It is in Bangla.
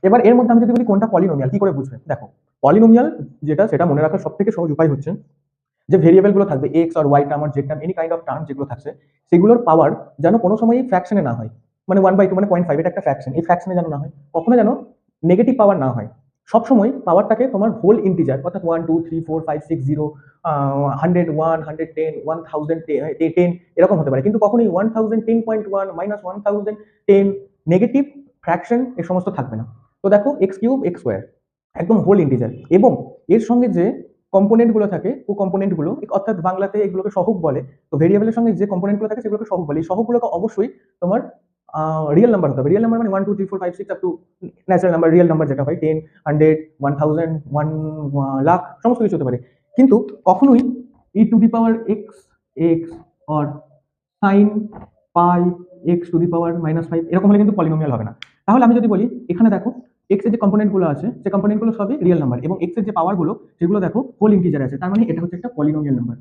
এবার এর মধ্যে আমি যদি বলি কোনটা পলিনোমিয়াল, কি করে বুঝবে? দেখো, পলিনোমিয়াল যেটা, সেটা মনে রাখার সব থেকে সহজ উপায় হচ্ছে যে ভেরিয়েবল গুলো থাকবে, এক্স আর ওয়াই টার্ম আর Z term, any kind of term যেগুলো থাকছে, সেগুলোর পাওয়ার যেন কোনো সময়ই ফ্র্যাকশনে না হয়। মানে 1/2 মানে 0.5, এটা একটা ফ্র্যাকশন, এই ফ্র্যাকশনে যেন না হয়, কখনো যেন নেগেটিভ পাওয়ার না হয়। সবসময় পাওয়ারটাকে তোমার হোল ইন্টিজার, অর্থাৎ 1 2 3 4 5 6 0, 100 1 110 1010 এরকম হতে পারে, কিন্তু কখনোই 1010.1 -1010 নেগেটিভ ফ্র্যাকশন এ সমস্ত থাকবে না। তো দেখো, এক্স কিউব এক্স স্কোয়ার একদম হোল ইন্টিজার, এবং এর সঙ্গে যে কম্পোনেন্ট গুলো থাকে, ও কম্পোনেন্ট গুলো, অর্থাৎ বাংলাতে এগুলোকে সহগ বলে। তো ভেরিয়েবলের সঙ্গে যে কম্পোনেন্ট গুলো থাকে সেগুলোকে সহগ বলে। এই সহগগুলোকে অবশ্যই তোমার রিয়েল নাম্বার হতে হবে। রিয়েল নাম্বার মানে 1 2 3 4 5 6 up to natural number, real number যেটা হয় 10 100 1000 1 লাখ, সমস্ত কিছু হতে পারে। কিন্তু কখনোই e to the power x x or sine pi x to the power -5 এরকম হলে কিন্তু পলিনোমিয়াল হবে না। তাহলে আমি যদি বলি, এখানে দেখো, এক্স এর যে কম্পোনেন্ট গুলো আছে, সেই কম্পোনেন্ট গুলো সবই রিয়েল নাম্বার, এবং এক্স এর যে পাওয়ার গুলো, সেগুলো দেখো হোল ইন্টিজার আছে, তার মানে এটা হচ্ছে একটা পলিনোমিয়াল নাম্বার।